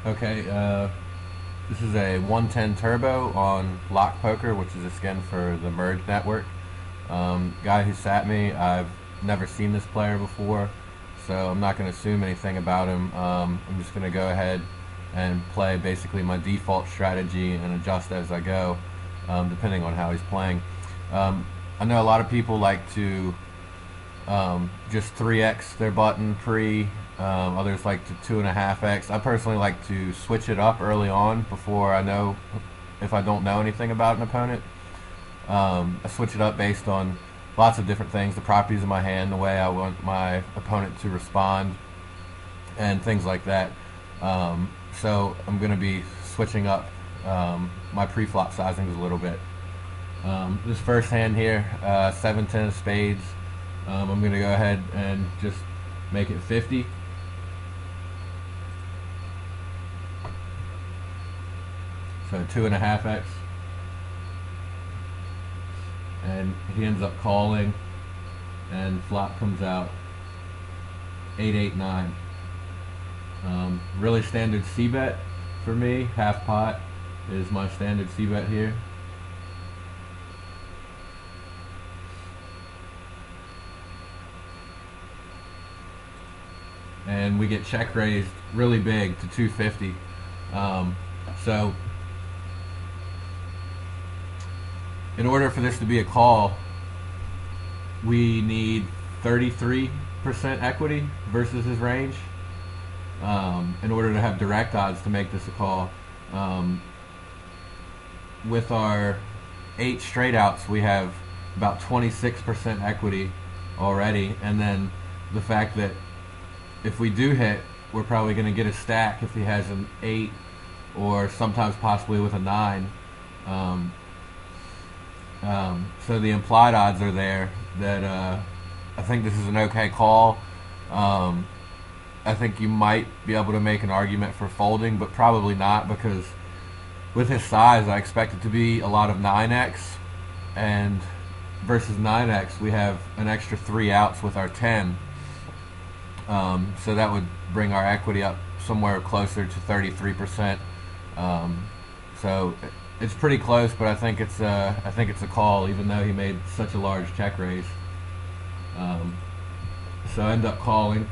Okay, this is a 110 Turbo on Lock Poker, which is a skin for the Merge Network. Guy who sat me, I've never seen this player before, so I'm not going to assume anything about him. I'm just going to go ahead and play basically my default strategy and adjust as I go, depending on how he's playing. I know a lot of people like to just 3x their button pre. Others like to 2.5x. I personally like to switch it up early on before I know if I don't know anything about an opponent. I switch it up based on lots of different things, the properties of my hand, the way I want my opponent to respond, and things like that. So I'm going to be switching up my pre-flop sizings a little bit. This first hand here, 7-10 of spades. I'm going to go ahead and just make it 50. So 2.5x. And he ends up calling, and flop comes out 8-8-9. Really standard c-bet for me. Half pot is my standard c-bet here. And we get check raised really big to 250. So in order for this to be a call, we need 33% equity versus his range in order to have direct odds to make this a call. With our 8 straight outs, we have about 26% equity already, and then the fact that if we do hit, we're probably going to get a stack if he has an 8 or sometimes possibly with a 9. So the implied odds are there that I think this is an okay call. I think you might be able to make an argument for folding, but probably not, because with his size, I expect it to be a lot of 9x, and versus 9x, we have an extra 3 outs with our 10. So that would bring our equity up somewhere closer to 33%. So it's pretty close, but I think it's a call, even though he made such a large check raise. So I end up calling.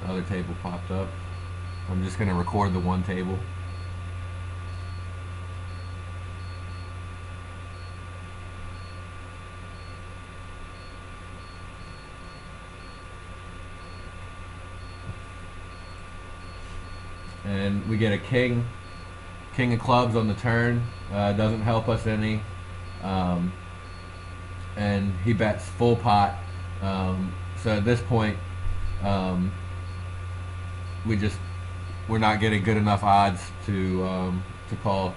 Another table popped up. I'm just going to record the one table. And we get a king of clubs on the turn. Doesn't help us any. And he bets full pot. So at this point, we're not getting good enough odds to call.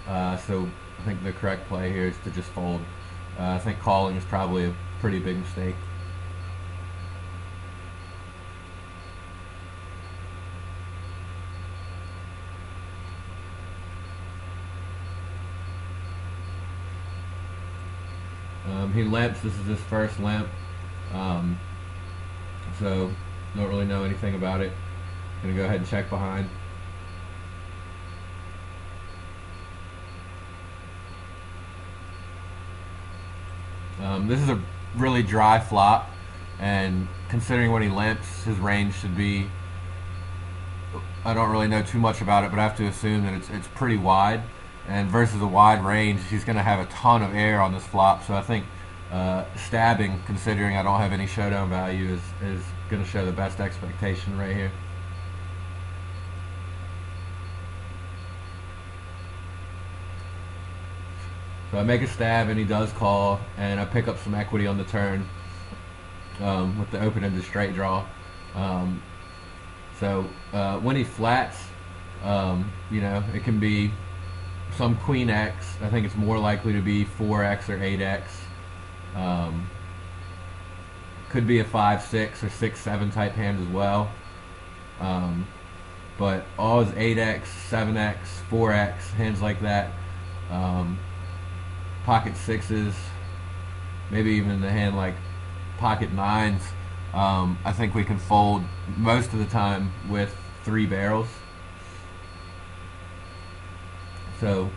So I think the correct play here is to just fold. I think calling is probably a pretty big mistake. He limps. This is his first limp, so don't really know anything about it. Gonna go ahead and check behind. This is a really dry flop, and considering when he limps, his range should be, I don't really know too much about it, but I have to assume that it's pretty wide. And versus a wide range, he's going to have a ton of air on this flop. So I think stabbing, considering I don't have any showdown value, is going to show the best expectation right here. So I make a stab, and he does call, and I pick up some equity on the turn with the open-ended straight draw. So when he flats, it can be some queen X. I think it's more likely to be 4x or 8x. Could be a 5-6 or 6-7 type hand as well. But all his 8x, 7x, 4x, hands like that, pocket sixes, maybe even in the hand like pocket nines, I think we can fold most of the time with 3 barrels. So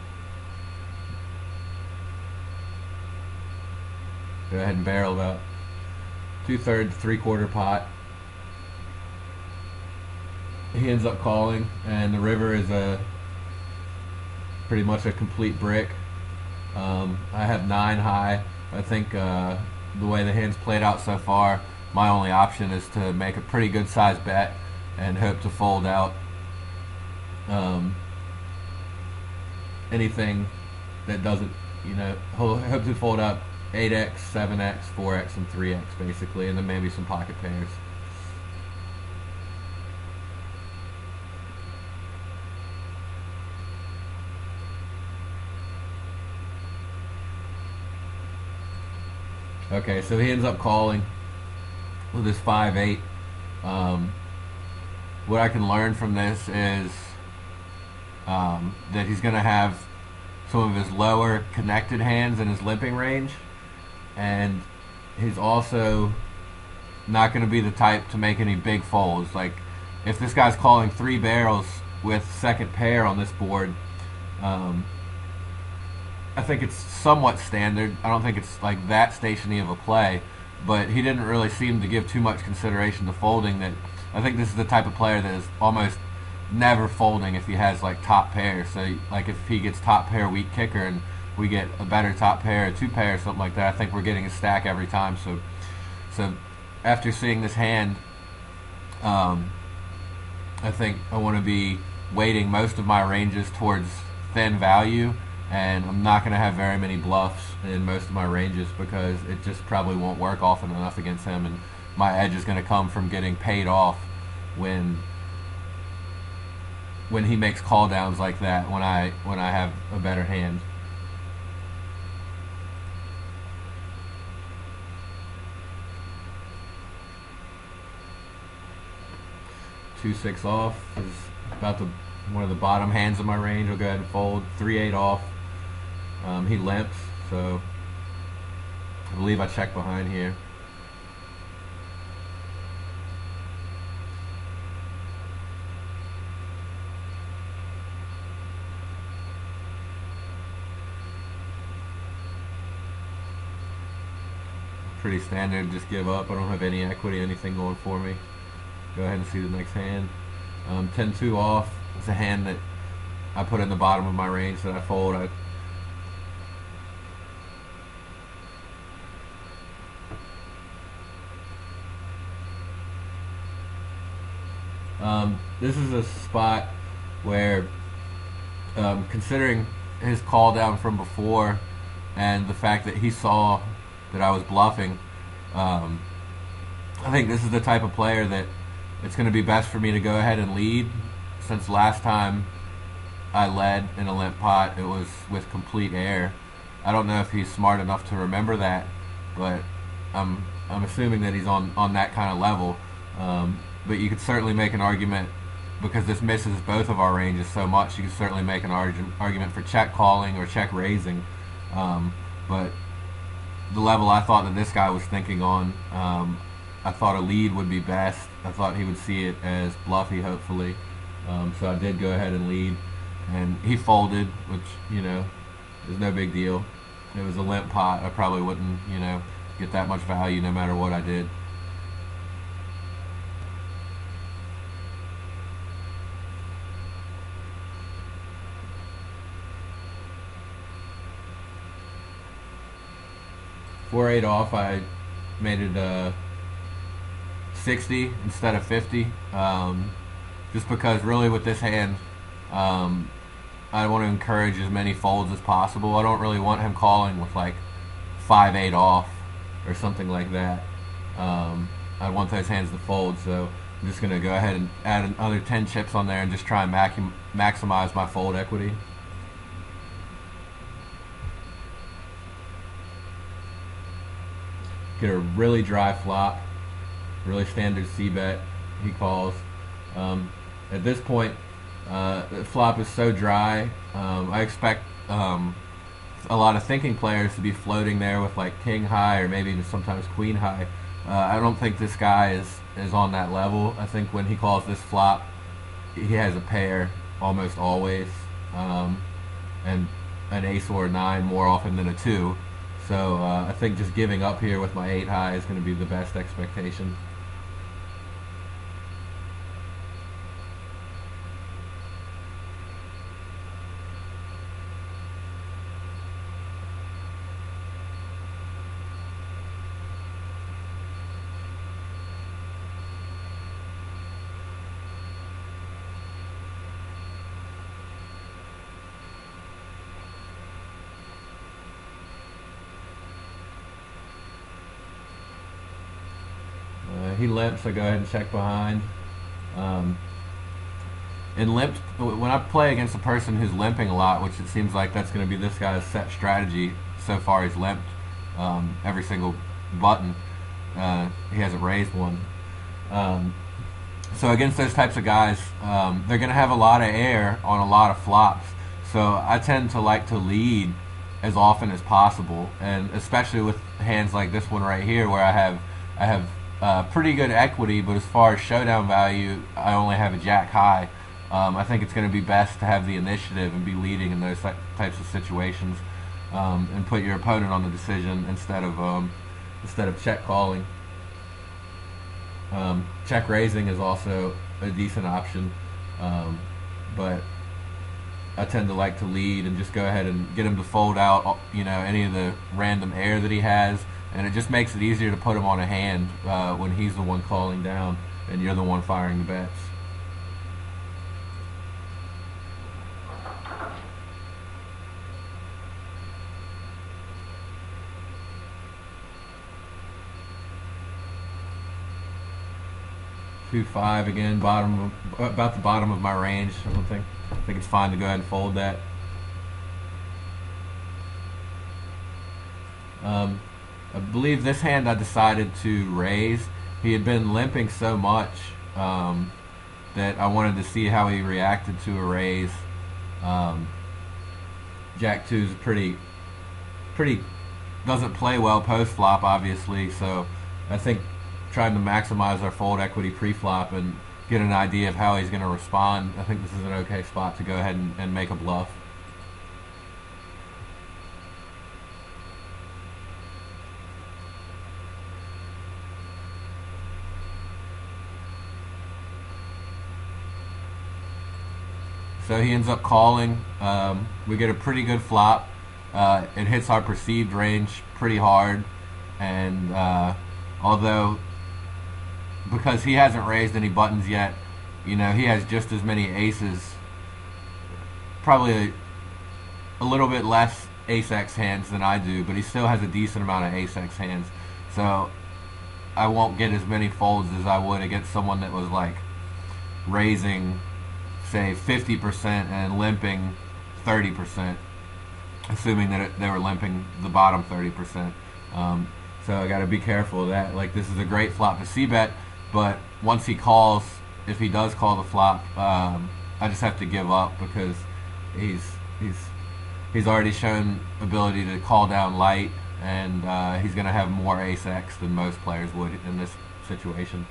go ahead and barrel about 2/3 to 3/4 pot. He ends up calling, and the river is pretty much a complete brick. I have 9 high. I think the way the hand's played out so far, my only option is to make a pretty good sized bet and hope to fold out anything that doesn't, hope to fold out 8x, 7x, 4x, and 3x basically, and then maybe some pocket pairs. Okay, so he ends up calling with his 5-8. What I can learn from this is that he's going to have some of his lower connected hands in his limping range, and he's also not going to be the type to make any big folds. Like, if this guy's calling 3 barrels with second pair on this board, I think it's somewhat standard. I don't think it's like that stationy of a play, but he didn't really seem to give too much consideration to folding. That I think this is the type of player that is almost never folding if he has like top pair. So like if he gets top pair weak kicker and we get a better top pair, a 2 pair, something like that, I think we're getting a stack every time. So after seeing this hand, I think I want to be weighting most of my ranges towards thin value, and I'm not going to have very many bluffs in most of my ranges because it just probably won't work often enough against him, and my edge is going to come from getting paid off when he makes call downs like that, when I have a better hand. Two 6 off is about one of the bottom hands of my range. I'll go ahead and fold. 3-8 off. He limps, so I believe I check behind here. Pretty standard, just give up. I don't have any equity, anything going for me. Go ahead and see the next hand. 10-2 off. It's a hand that I put in the bottom of my range that I fold. This is a spot where, considering his call down from before and the fact that he saw that I was bluffing, I think this is the type of player that it's going to be best for me to go ahead and lead, since last time I led in a limp pot, it was with complete air. I don't know if he's smart enough to remember that, but I'm assuming that he's on that kind of level. But you could certainly make an argument, because this misses both of our ranges so much, you could certainly make an argument for check calling or check raising. But the level I thought that this guy was thinking on, I thought a lead would be best. I thought he would see it as bluffy, hopefully. So I did go ahead and lead, and he folded, which, is no big deal. It was a limp pot. I probably wouldn't, get that much value no matter what I did. Four 8 off, I made it 60 instead of 50, just because really with this hand, I want to encourage as many folds as possible. I don't really want him calling with like 5-8 off or something like that. I want those hands to fold, so I'm just going to go ahead and add another 10 chips on there and just try and maximize my fold equity. Get a really dry flop, really standard C-bet. He calls. At this point, the flop is so dry. I expect a lot of thinking players to be floating there with like king high or maybe even sometimes queen high. I don't think this guy is on that level. I think when he calls this flop, he has a pair almost always, and an ace or a nine more often than a two. So I think just giving up here with my 8 high is going to be the best expectation. He limps, so go ahead and check behind. Um, and limped, when I play against a person who's limping a lot, which it seems like that's going to be this guy's set strategy so far, he's limped every single button. He hasn't raised one. So against those types of guys, they're going to have a lot of air on a lot of flops. So I tend to like to lead as often as possible, and especially with hands like this one right here, where I have pretty good equity, but as far as showdown value, I only have a jack high. I think it's going to be best to have the initiative and be leading in those types of situations, and put your opponent on the decision instead of check calling. Check raising is also a decent option, but I tend to like to lead and just go ahead and get him to fold out, any of the random air that he has, and it just makes it easier to put him on a hand when he's the one calling down and you're the one firing the bets. Two five again, about the bottom of my range. I think it's fine to go ahead and fold that. I believe this hand I decided to raise. He had been limping so much that I wanted to see how he reacted to a raise. Jack 2 is pretty doesn't play well post flop, obviously. So I think trying to maximize our fold equity pre-flop and get an idea of how he's going to respond, I think this is an okay spot to go ahead and make a bluff. So he ends up calling. We get a pretty good flop. It hits our perceived range pretty hard, and although because he hasn't raised any buttons yet, he has just as many aces, probably a little bit less ace-x hands than I do, but he still has a decent amount of ace-x hands. So I won't get as many folds as I would against someone that was like raising, say, 50% and limping 30%, assuming that they were limping the bottom 30%. So I got to be careful of that. Like, this is a great flop to c-bet, but once he calls, if he does call the flop, I just have to give up because he's already shown ability to call down light, and he's going to have more ace-x than most players would in this situation.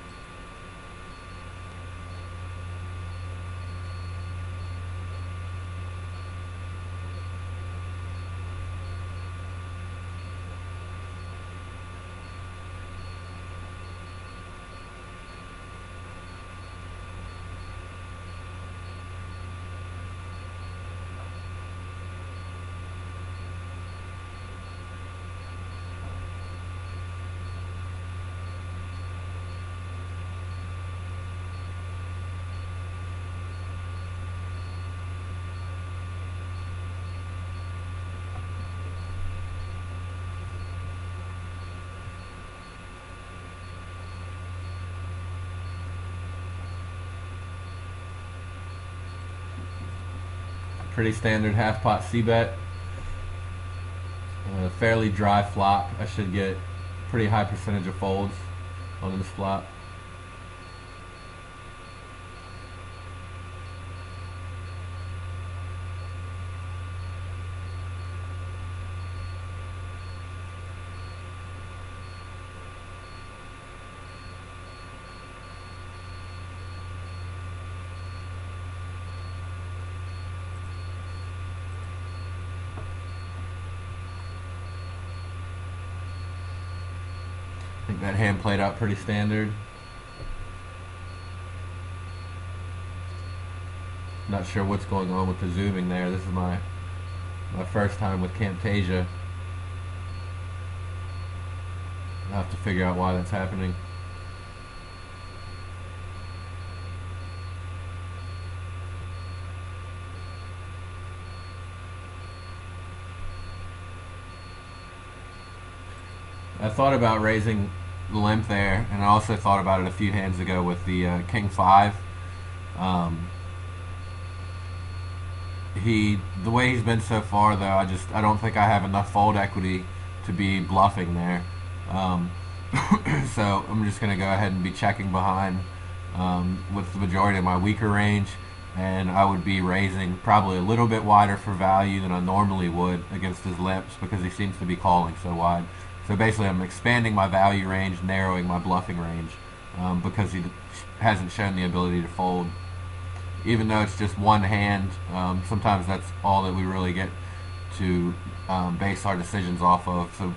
Pretty standard half pot c-bet. Fairly dry flop. I should get pretty high percentage of folds on this flop. think that hand played out pretty standard. Not sure what's going on with the zooming there. This is my first time with Camtasia. I'll have to figure out why that's happening. I thought about raising the limp there, and I also thought about it a few hands ago with the King 5. The way he's been so far, though, I don't think I have enough fold equity to be bluffing there. So I'm just going to go ahead and be checking behind with the majority of my weaker range, and I would be raising probably a little bit wider for value than I normally would against his limps because he seems to be calling so wide. So basically I'm expanding my value range, narrowing my bluffing range because he hasn't shown the ability to fold. Even though it's just one hand, sometimes that's all that we really get to base our decisions off of. So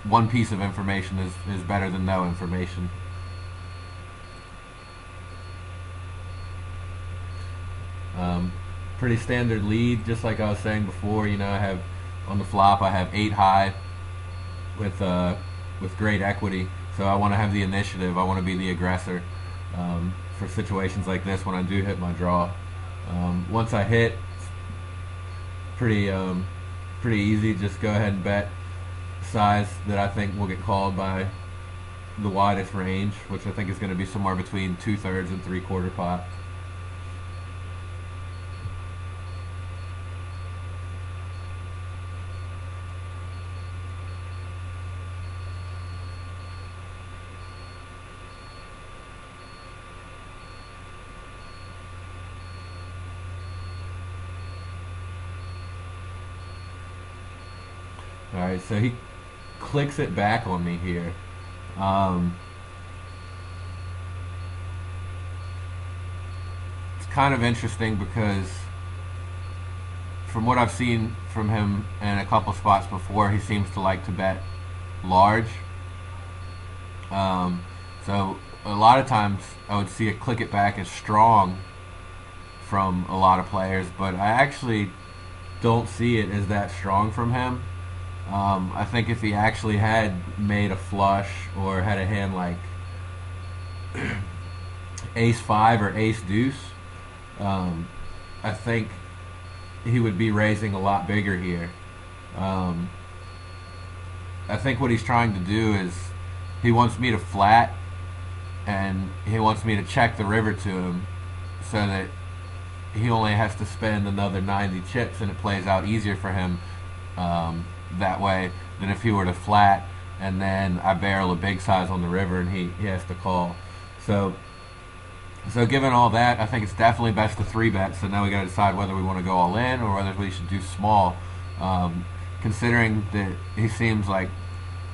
one piece of information is better than no information. Pretty standard lead, just like I was saying before. You know, I have on the flop I have 8 high with great equity, so I want to have the initiative. I want to be the aggressor for situations like this when I do hit my draw. Once I hit, pretty easy. Just go ahead and bet size that I think will get called by the widest range, which I think is going to be somewhere between 2/3 and 3/4 pot. Alright, so he clicks it back on me here. It's kind of interesting because from what I've seen from him in a couple spots before, he seems to like to bet large. So a lot of times I would see it click it back as strong from a lot of players, but I actually don't see it as that strong from him. I think if he actually had made a flush or had a hand like ace 5 or ace deuce, I think he would be raising a lot bigger here. I think what he's trying to do is he wants me to flat and he wants me to check the river to him so that he only has to spend another 90 chips and it plays out easier for him that way than if he were to flat and then I barrel a big size on the river and he has to call. So given all that, I think it's definitely best to 3-bet. So now we got to decide whether we want to go all in or whether we should do small. Considering that he seems like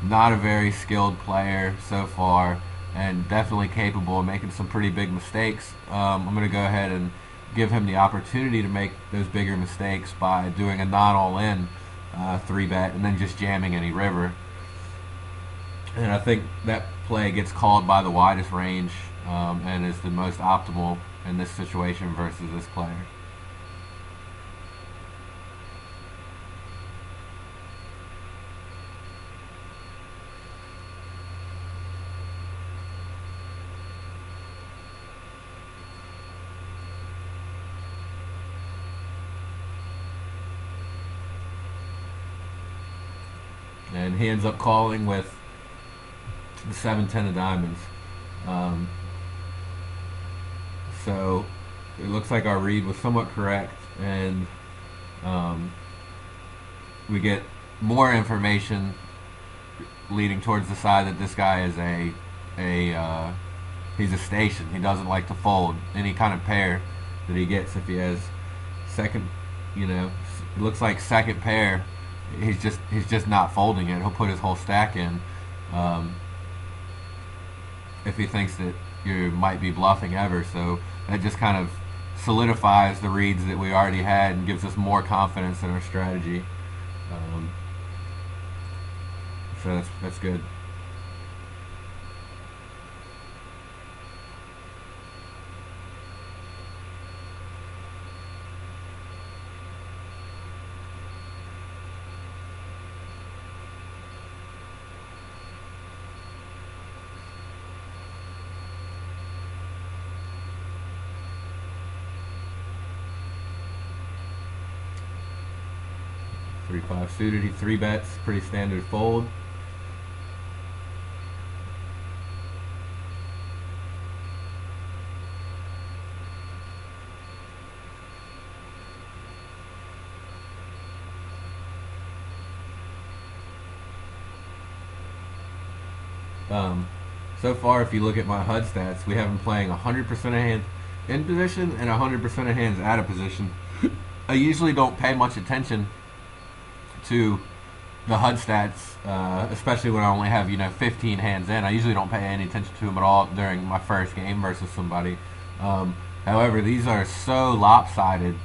not a very skilled player so far and definitely capable of making some pretty big mistakes, I'm going to go ahead and give him the opportunity to make those bigger mistakes by doing a not all in 3-bet and then just jamming any river. And I think that play gets called by the widest range and is the most optimal in this situation versus this player. And he ends up calling with the 7-10 of diamonds. So it looks like our read was somewhat correct, and we get more information leading towards the side that this guy is he's a station. He doesn't like to fold any kind of pair that he gets. If he has second, you know, it looks like second pair, he's just not folding it. He'll put his whole stack in if he thinks that you might be bluffing ever. So that just kind of solidifies the reads that we already had and gives us more confidence in our strategy. So that's good. 3-5 suited. He 3-bets, pretty standard fold. So far, if you look at my HUD stats, we have him playing 100% of hands in position and 100% of hands out of position. I usually don't pay much attention to the HUD stats, especially when I only have 15 hands in. I usually don't pay any attention to them at all during my first game versus somebody. However, these are so lopsided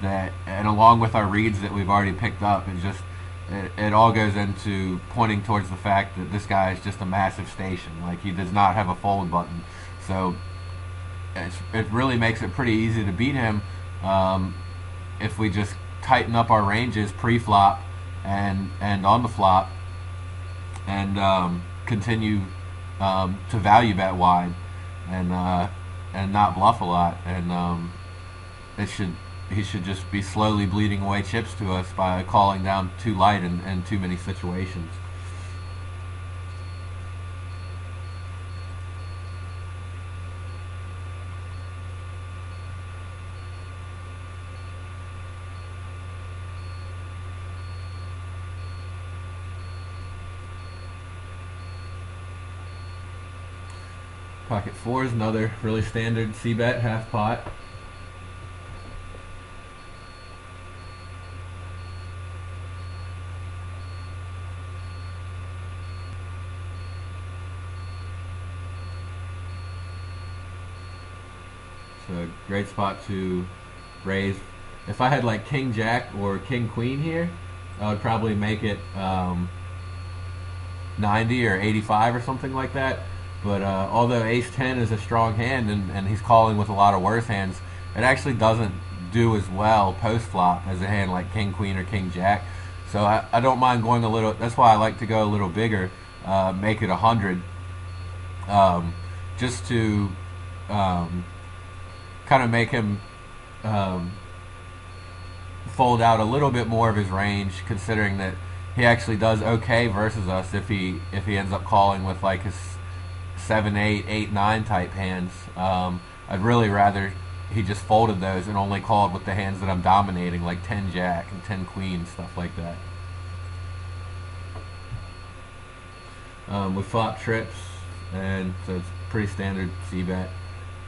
that, and along with our reads that we've already picked up, it all goes into pointing towards the fact that this guy is just a massive station. Like, he does not have a fold button. So it really makes it pretty easy to beat him if we just tighten up our ranges pre-flop and on the flop and continue to value bet wide and not bluff a lot. And he should just be slowly bleeding away chips to us by calling down too light in too many situations. Pocket 4 is another really standard C-bet, half pot. A great spot to raise. If I had like King Jack or King Queen here, I would probably make it 90 or 85 or something like that. But although Ace 10 is a strong hand and he's calling with a lot of worse hands, it actually doesn't do as well post flop as a hand like King Queen or King Jack. So I don't mind going a little. That's why I like to go a little bigger, make it 100, just to kind of make him fold out a little bit more of his range, considering that he actually does okay versus us if he ends up calling with like his 7-8, 8-9 type hands. I'd really rather he just folded those and only called with the hands that I'm dominating, like 10 Jack and 10 Queen, stuff like that. We flop trips, and so it's pretty standard C-bet.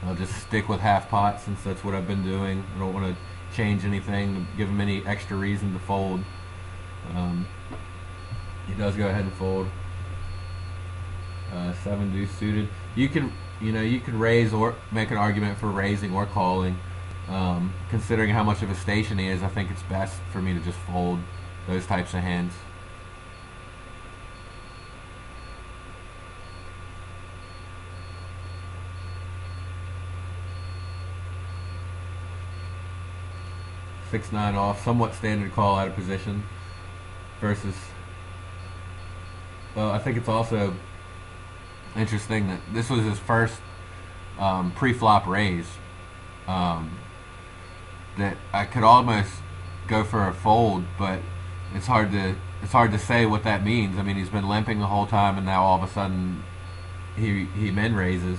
I'll just stick with half pot since that's what I've been doing. I don't want to change anything, give him any extra reason to fold. He does go ahead and fold. 7 deuce suited. You could raise or make an argument for raising or calling. Considering how much of a station he is, I think it's best for me to just fold those types of hands. Six nine off, somewhat standard call out of position versus. Well, I think it's also interesting that this was his first pre-flop raise. That I could almost go for a fold, but it's hard to say what that means. I mean, he's been limping the whole time, and now all of a sudden he min raises.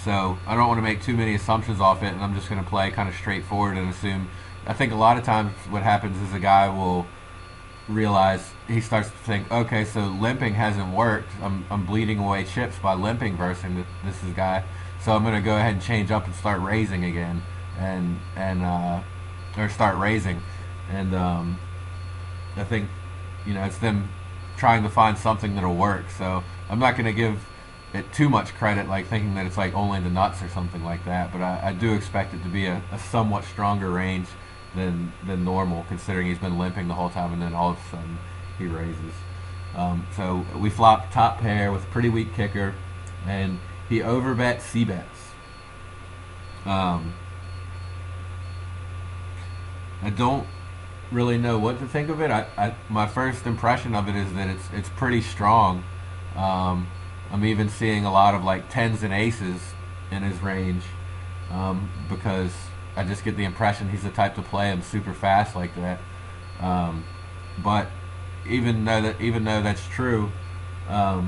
So I don't want to make too many assumptions off it, and I'm just going to play kind of straightforward and assume. I think a lot of times what happens is a guy will realize, he starts to think, okay, so limping hasn't worked. I'm bleeding away chips by limping versus this guy. So I'm going to go ahead and change up and start raising again, or start raising. And I think, it's them trying to find something that'll work. So I'm not going to give it too much credit, like thinking that it's like only the nuts or something like that. But I do expect it to be a somewhat stronger range than normal, considering he's been limping the whole time, and then all of a sudden he raises. So we flop top pair with a pretty weak kicker, and he overbet C-bets. I don't really know what to think of it. My first impression of it is that it's pretty strong. I'm even seeing a lot of like 10s and aces in his range, because I just get the impression he's the type to play him super fast like that. But even though that's true, I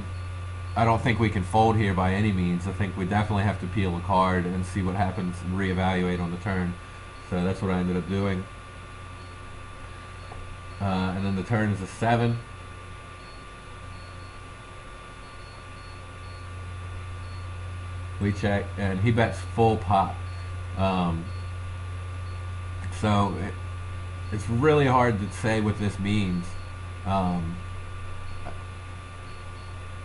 don't think we can fold here by any means. I think we definitely have to peel a card and see what happens and reevaluate on the turn. So that's what I ended up doing. And then the turn is a 7. We check, and he bets full pot. So it's really hard to say what this means.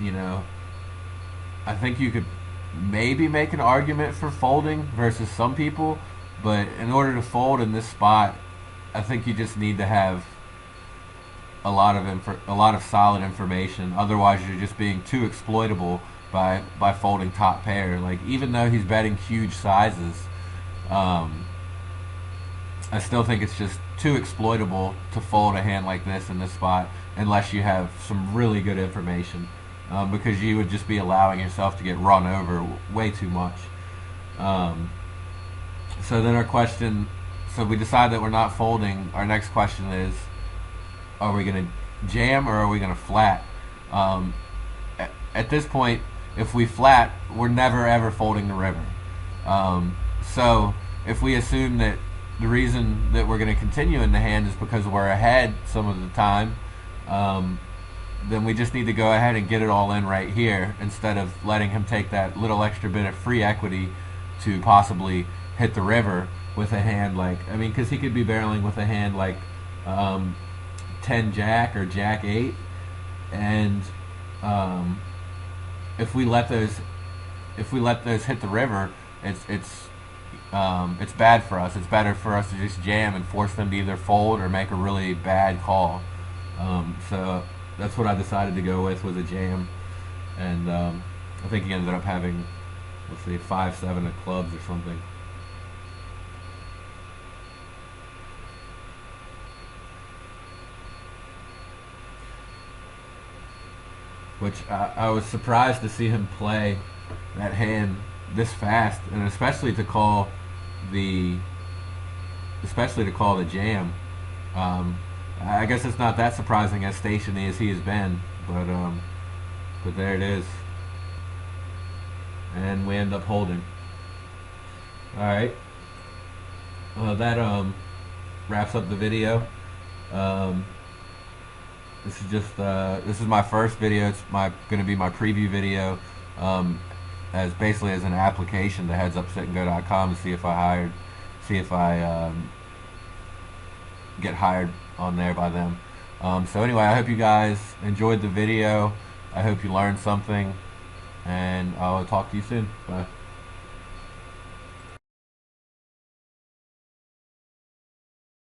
You know, I think you could maybe make an argument for folding versus some people, but in order to fold in this spot, I think you just need to have a lot of solid information. Otherwise, you're just being too exploitable by folding top pair. Like, even though he's betting huge sizes, I still think it's just too exploitable to fold a hand like this in this spot unless you have some really good information, because you would just be allowing yourself to get run over way too much. So then so we decide that we're not folding. Our next question is, are we going to jam or are we going to flat? At this point, if we flat, we're never ever folding the river. So if we assume that the reason that we're going to continue in the hand is because we're ahead some of the time, then we just need to go ahead and get it all in right here instead of letting him take that little extra bit of free equity to possibly hit the river with a hand like, I mean, because he could be barreling with a hand like 10 jack or jack 8, and if we let those hit the river, it's bad for us. It's better for us to just jam and force them to either fold or make a really bad call. So that's what I decided to go with, was a jam, and I think he ended up having, let's see, 5-7 of clubs or something. Which I was surprised to see him play that hand this fast, and especially to call the jam. I guess it's not that surprising as stationy as he has been, but there it is, and we end up holding. All right, that wraps up the video. This is just this is my first video. It's going to be my preview video, as basically as an application to headsupsitandgo.com to see if I get hired on there by them. So anyway, I hope you guys enjoyed the video. I hope you learned something, and I'll talk to you soon. Bye.